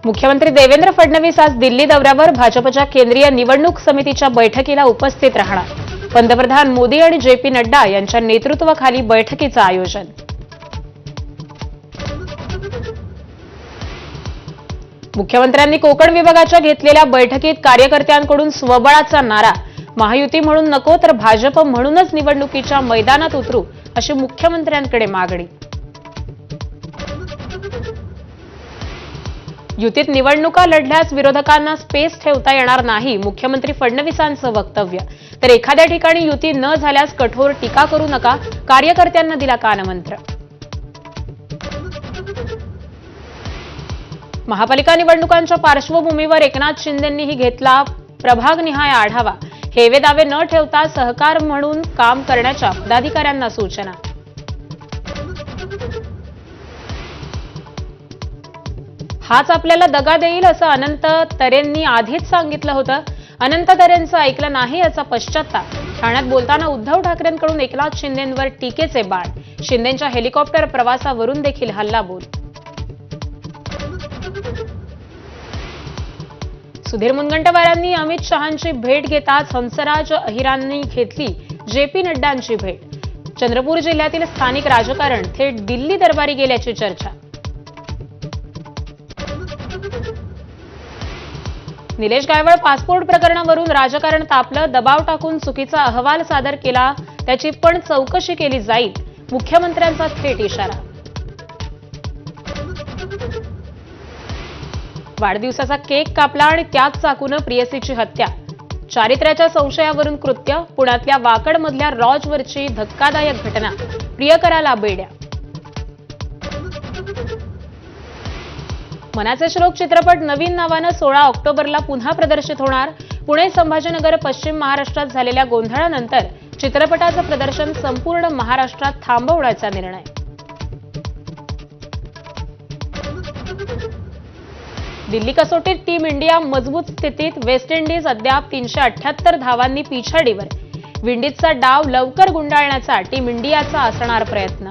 मुख्यमंत्री देवेंद्र फडणवीस आज दिल्ली दौऱ्यावर भाजपच्या केंद्रीय निवडणूक समितीच्या बैठकीला उपस्थित राहणार। पंतप्रधान मोदी आणि जे.पी. नड्डा यांच्या नेतृत्वाखाली बैठकीचं आयोजन। मुख्यमंत्र्यांनी कोकण विभागाच्या घेतलेल्या बैठकीत कार्यकर्त्यांकडून स्वबळाचा नारा, महायुती म्हणून नको तर भाजप म्हणूनच निवडणुकीच्या मैदानात उतरू अशी मुख्यमंत्र्यांकडे मागणी। युतीत निवडणुका लढल्यास विरोधकांना स्पेस ठेवता येणार नाही, मुख्यमंत्री फडणवीसांचं वक्तव्य। तर एखाद्या ठिकाणी युती न झाल्यास कठोर टीका करू नका, कार्यकर्त्यांना दिला कानमंत्र। महापालिका निवडणुकांच्या पार्श्वभूमीवर एकनाथ शिंदेंनीही घेतला प्रभागनिहाय आढावा। हेवे दावे न ठेवता सहकार म्हणून काम करण्याच्या पदाधिकाऱ्यांना सूचना। हाच आपल्याला दगा देईल असं अनंत तरेंनी आधीच सांगितलं होतं। अनंत तरेंचं ऐकलं नाही याचा पश्चात्ताप। ठाण्यात बोलताना उद्धव ठाकरेंकडून एकनाथ शिंदेंवर टीकेचे बाण। शिंदेंच्या हेलिकॉप्टर प्रवासावरून देखील हल्लाबोल। सुधीर मुनगंटीवारांनी अमित शहांची भेट घेताच हंसराज अहिरांनी घेतली जे.पी. नड्डांची भेट। चंद्रपूर जिल्ह्यातील स्थानिक राजकारण थेट दिल्ली दरबारी गेल्याची चर्चा। निलेश गायवळ पासपोर्ट प्रकरणावरून राजकारण तापलं, दबाव टाकून चुकीचा अहवाल सादर केला, त्याची पण चौकशी केली जाईल, मुख्यमंत्र्यांचा थेट इशारा। वाढदिवसाचा केक कापला आणि त्याच चाकूनं प्रियसीची हत्या। चारित्र्याच्या संशयावरून कृत्य। पुण्यातल्या वाकडमधल्या लॉजवरची धक्कादायक घटना, प्रियकराला बेड्या। मनाचे श्लोक चित्रपट नवीन नावानं 16 ऑक्टोबरला पुन्हा प्रदर्शित होणार। पुणे, संभाजीनगर, पश्चिम महाराष्ट्रात झालेल्या गोंधळानंतर चित्रपटाचं प्रदर्शन संपूर्ण महाराष्ट्रात थांबवण्याचा निर्णय। दिल्ली कसोटीत टीम इंडिया मजबूत स्थितीत, वेस्ट इंडिज अद्याप 378 धावांनी पिछाडीवर। विंडीजचा डाव लवकर गुंडाळण्याचा टीम इंडियाचा असणार प्रयत्न।